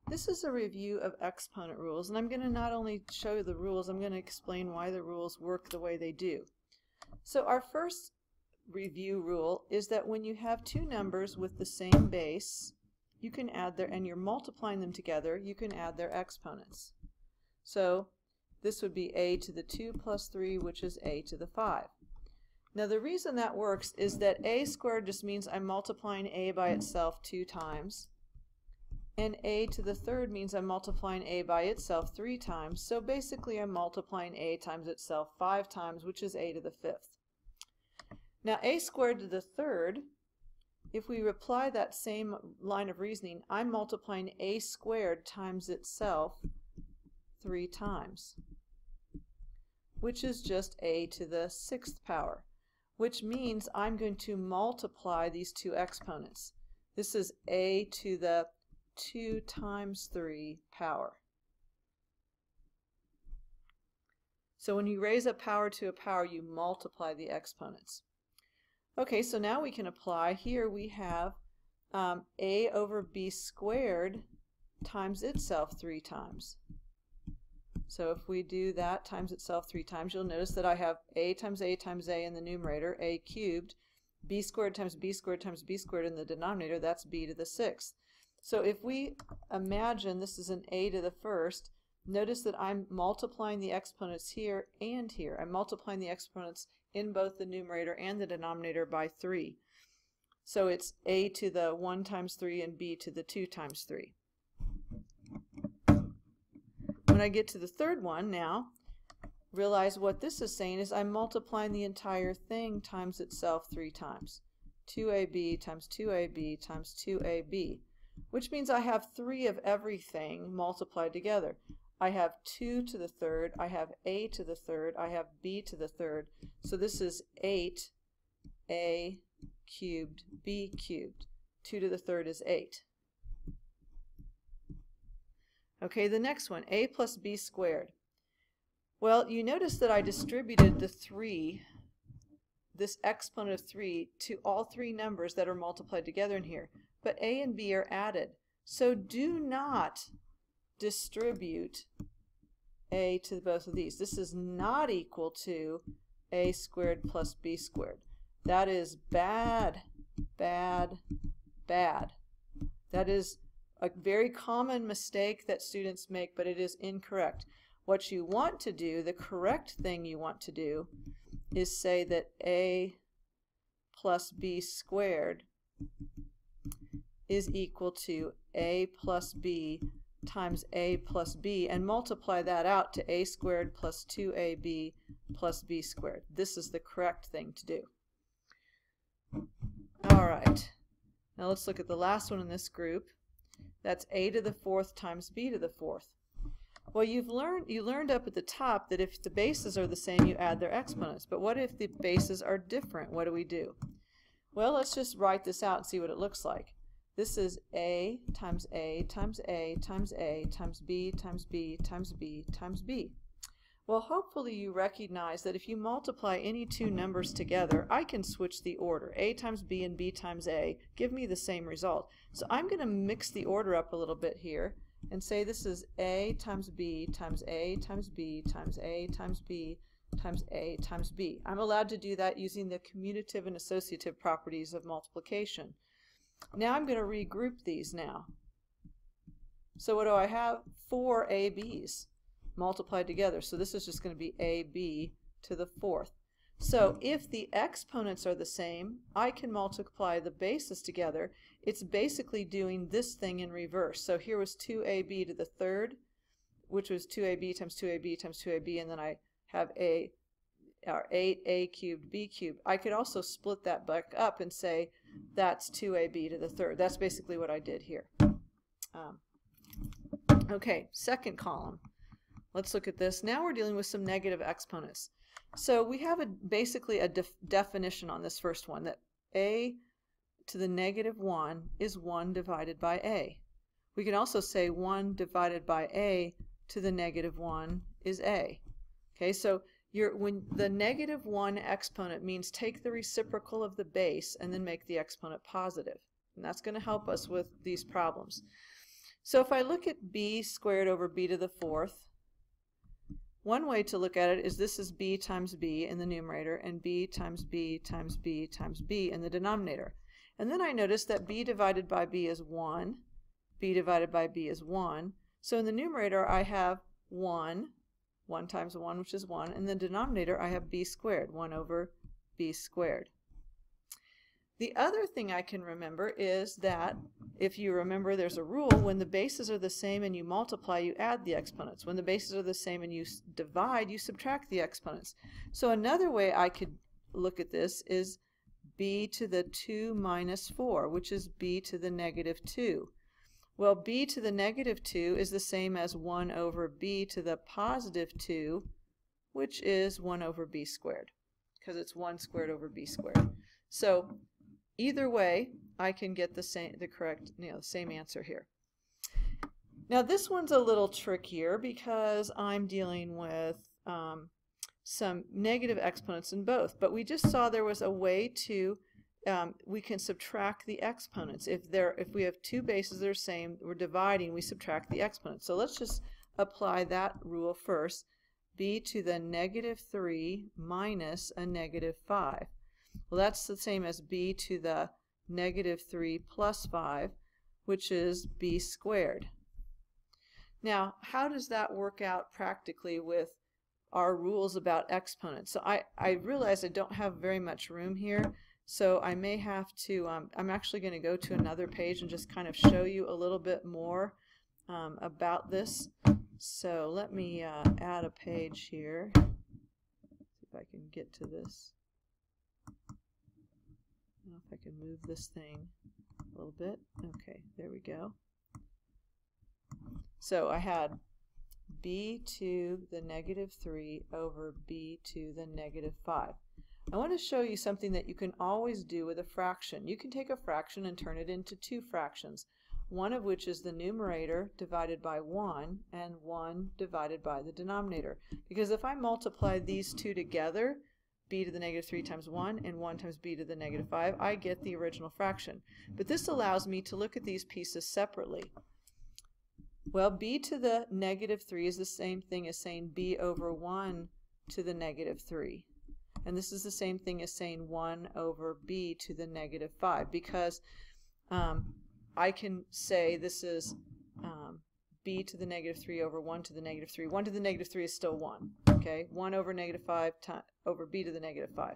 This is a review of exponent rules, and I'm going to not only show you the rules, I'm going to explain why the rules work the way they do. So our first review rule is that when you have two numbers with the same base, you can add their, and you're multiplying them together, you can add their exponents. So this would be a to the 2 plus 3, which is a to the 5. Now the reason that works is that a squared just means I'm multiplying a by itself 2 times. And a to the third means I'm multiplying a by itself 3 times. So basically I'm multiplying a times itself 5 times, which is a to the 5th. Now a squared to the third, if we apply that same line of reasoning, I'm multiplying a squared times itself 3 times, which is just a to the 6th power, which means I'm going to multiply these two exponents. This is a to the 2 times 3 power. So when you raise a power to a power, you multiply the exponents. Okay, so now we can apply. Here we have a over b squared times itself 3 times. So if we do that times itself 3 times, you'll notice that I have a times a times a in the numerator, a cubed, b squared times b squared times b squared in the denominator, that's b to the 6th. So if we imagine this is an a to the 1st, notice that I'm multiplying the exponents here and here. I'm multiplying the exponents in both the numerator and the denominator by 3. So it's a to the 1 times 3 and b to the 2 times 3. When I get to the third one now, realize what this is saying is I'm multiplying the entire thing times itself 3 times. 2ab times 2ab times 2ab. Which means I have 3 of everything multiplied together. I have 2 to the third, I have a to the third, I have b to the third. So this is 8a cubed b cubed. 2 to the third is 8. Okay, the next one, a plus b squared. Well, you notice that I distributed the 3, this exponent of 3, to all 3 numbers that are multiplied together in here. But a and b are added. So do not distribute a to both of these. This is not equal to a squared plus b squared. That is bad, bad, bad. That is a very common mistake that students make, but it is incorrect. What you want to do, the correct thing you want to do, is say that a plus b squared is equal to a plus b times a plus b, and multiply that out to a squared plus 2ab plus b squared. This is the correct thing to do. All right, now let's look at the last one in this group. That's a to the 4th times b to the 4th. Well, you learned up at the top that if the bases are the same, you add their exponents. But what if the bases are different? What do? Well, let's just write this out and see what it looks like. This is a times a times a times a times b times b times b times b. Well, hopefully you recognize that if you multiply any two numbers together, I can switch the order. A times b and b times a give me the same result. So I'm going to mix the order up a little bit here and say this is a times b times a times b times a times b times a times b. I'm allowed to do that using the commutative and associative properties of multiplication. Now I'm going to regroup these now. So what do I have? 4 ABs multiplied together. So this is just going to be AB to the 4th. So if the exponents are the same, I can multiply the bases together. It's basically doing this thing in reverse. So here was 2AB to the 3rd, which was 2AB times 2AB times 2AB, and then I have 8a cubed b cubed. I could also split that back up and say that's 2ab to the 3rd. That's basically what I did here. Okay, second column. Let's look at this. Now we're dealing with some negative exponents. So we have basically a definition on this first one, that a to the negative 1 is 1 divided by a. We can also say 1 divided by a to the negative 1 is a. Okay, so when the negative 1 exponent means take the reciprocal of the base and then make the exponent positive. And that's going to help us with these problems. So if I look at b squared over b to the fourth, one way to look at it is this is b times b in the numerator and b times b times b times b in the denominator. And then I notice that b divided by b is 1, b divided by b is 1. So in the numerator I have 1 times 1, which is 1, and in the denominator I have b squared, 1 over b squared. The other thing I can remember is that if you remember, there's a rule: when the bases are the same and you multiply, you add the exponents. When the bases are the same and you divide, you subtract the exponents. So another way I could look at this is b to the 2 minus 4, which is b to the negative 2. Well, b to the negative 2 is the same as 1 over b to the positive 2, which is 1 over b squared, because it's 1 squared over b squared. So either way, I can get the same answer here. Now this one's a little trickier because I'm dealing with some negative exponents in both, but we just saw there was a way to we can subtract the exponents. If we have two bases that are the same, we're dividing, we subtract the exponents. So let's just apply that rule first. B to the negative 3 minus a negative 5. Well, that's the same as b to the negative 3 plus 5, which is b squared. Now, how does that work out practically with our rules about exponents? So I realize I don't have very much room here, so I may have to, I'm actually going to go to another page and just kind of show you a little bit more about this. So let me add a page here, see if I can get to this. I don't know if I can move this thing a little bit. Okay, there we go. So I had b to the negative 3 over b to the negative 5. I want to show you something that you can always do with a fraction. You can take a fraction and turn it into two fractions, one of which is the numerator divided by 1 and 1 divided by the denominator. Because if I multiply these two together, b to the negative 3 times 1 and 1 times b to the negative 5, I get the original fraction. But this allows me to look at these pieces separately. Well, b to the negative 3 is the same thing as saying b over 1 to the negative 3. And this is the same thing as saying 1 over b to the negative 5, because I can say this is b to the negative 3 over 1 to the negative 3. 1 to the negative 3 is still 1. Okay, 1 over negative 5 over b to the negative 5.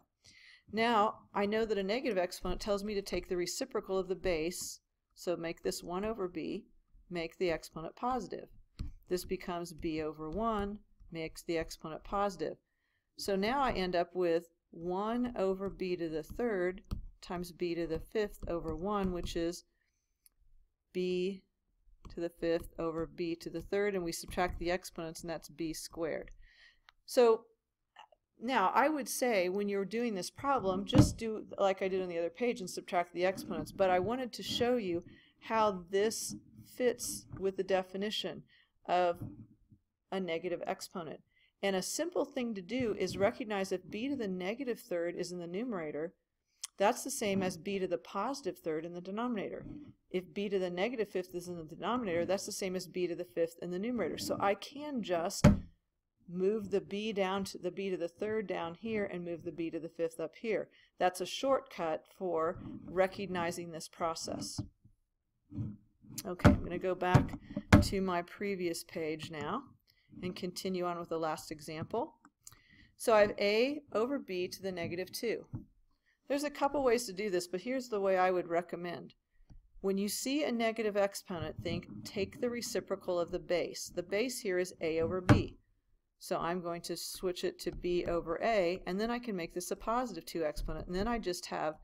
Now, I know that a negative exponent tells me to take the reciprocal of the base, so make this 1 over b, make the exponent positive. This becomes b over 1, makes the exponent positive. So now I end up with 1 over b to the third times b to the fifth over 1, which is b to the fifth over b to the third, and we subtract the exponents, and that's b squared. So now I would say when you're doing this problem, just do like I did on the other page and subtract the exponents, but I wanted to show you how this fits with the definition of a negative exponent. And a simple thing to do is recognize if b to the negative third is in the numerator, that's the same as b to the positive third in the denominator. If b to the negative fifth is in the denominator, that's the same as b to the fifth in the numerator. So I can just move the b down to the b to the third down here and move the b to the fifth up here. That's a shortcut for recognizing this process. Okay, I'm going to go back to my previous page now and continue on with the last example. So I have a over b to the negative 2. There's a couple ways to do this, but here's the way I would recommend. When you see a negative exponent, take the reciprocal of the base. The base here is a over b. So I'm going to switch it to b over a, and then I can make this a positive 2 exponent, and then I just have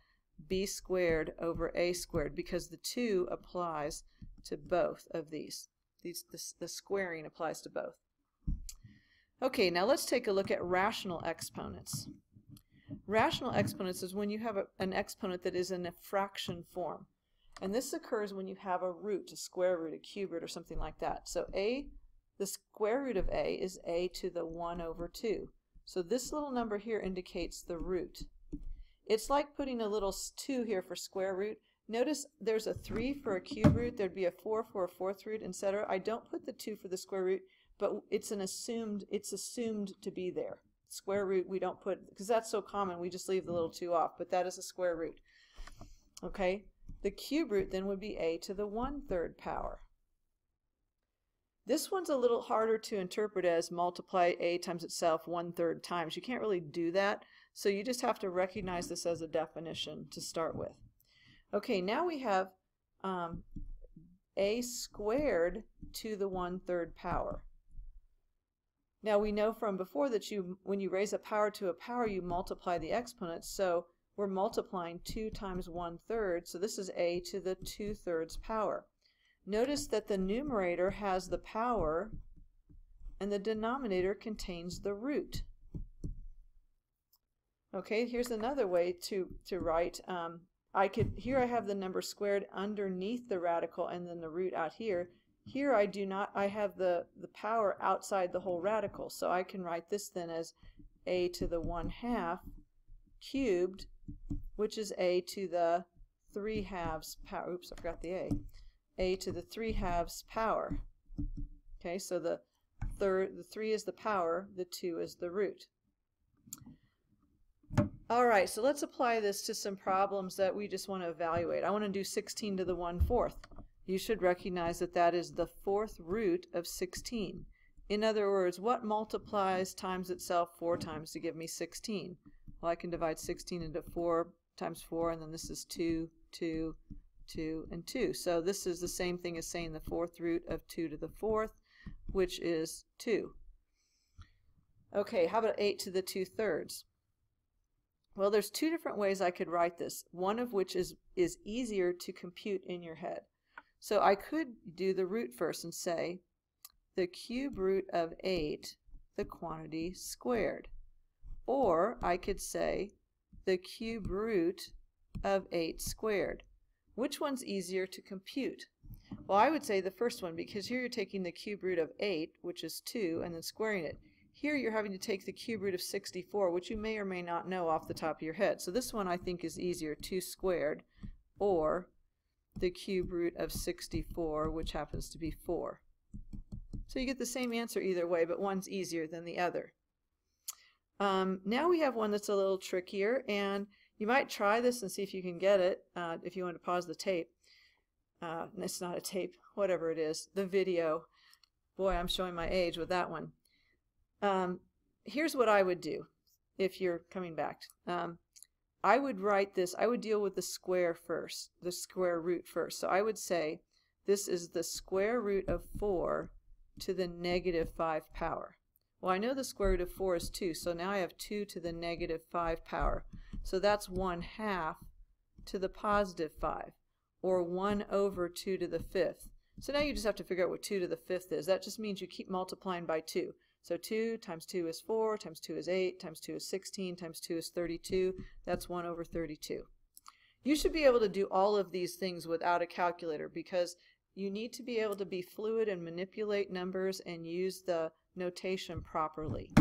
b squared over a squared, because the 2 applies to both of these. The squaring applies to both. Okay, now let's take a look at rational exponents. Rational exponents is when you have an exponent that is in a fraction form. And this occurs when you have a root, a square root, a cube root, or something like that. So the square root of a is a to the 1 over 2. So this little number here indicates the root. It's like putting a little 2 here for square root. Notice there's a 3 for a cube root, there'd be a 4 for a fourth root, etc. I don't put the 2 for the square root, but it's assumed to be there. Square root we don't put, because that's so common, we just leave the little 2 off, but that is a square root. Okay, the cube root then would be a to the 1/3 power. This one's a little harder to interpret as multiply a times itself 1/3 times. You can't really do that, so you just have to recognize this as a definition to start with. Okay, now we have a squared to the 1/3 power. Now we know from before that when you raise a power to a power, you multiply the exponents, so we're multiplying 2 times 1/3, so this is a to the 2/3 power. Notice that the numerator has the power and the denominator contains the root. Okay, here's another way to write. Here I have the number squared underneath the radical and then the root out here. Here I do not, I have the power outside the whole radical, so I can write this then as a to the 1/2 cubed, which is a to the 3/2 power. Oops, I forgot the a to the 3/2 power. Okay, so the 3 is the power, the 2 is the root. Alright, so let's apply this to some problems that we just want to evaluate. I want to do 16 to the 1/4. You should recognize that that is the 4th root of 16. In other words, what multiplies times itself 4 times to give me 16? Well, I can divide 16 into 4 times 4, and then this is 2, 2, 2, and 2. So this is the same thing as saying the 4th root of 2 to the 4th, which is 2. Okay, how about 8 to the 2/3? Well, there's 2 different ways I could write this, one of which is easier to compute in your head. So I could do the root first and say the cube root of 8, the quantity squared. Or I could say the cube root of 8 squared. Which one's easier to compute? Well, I would say the first one, because here you're taking the cube root of 8, which is 2, and then squaring it. Here you're having to take the cube root of 64, which you may or may not know off the top of your head. So this one I think is easier, 2 squared, or the cube root of 64, which happens to be 4. So you get the same answer either way, but one's easier than the other. Now we have one that's a little trickier, and you might try this and see if you can get it, if you want to pause the tape. It's not a tape, whatever it is, the video. Boy, I'm showing my age with that one. Here's what I would do if you're coming back. I would write this, I would deal with the square first, the square root first. So I would say this is the square root of 4 to the negative 5 power. Well, I know the square root of 4 is 2, so now I have 2 to the negative 5 power. So that's 1/2 to the positive 5, or 1 over 2 to the 5th. So now you just have to figure out what 2 to the 5th is. That just means you keep multiplying by 2. So 2 times 2 is 4, times 2 is 8, times 2 is 16, times 2 is 32. That's 1 over 32. You should be able to do all of these things without a calculator, because you need to be able to be fluid and manipulate numbers and use the notation properly.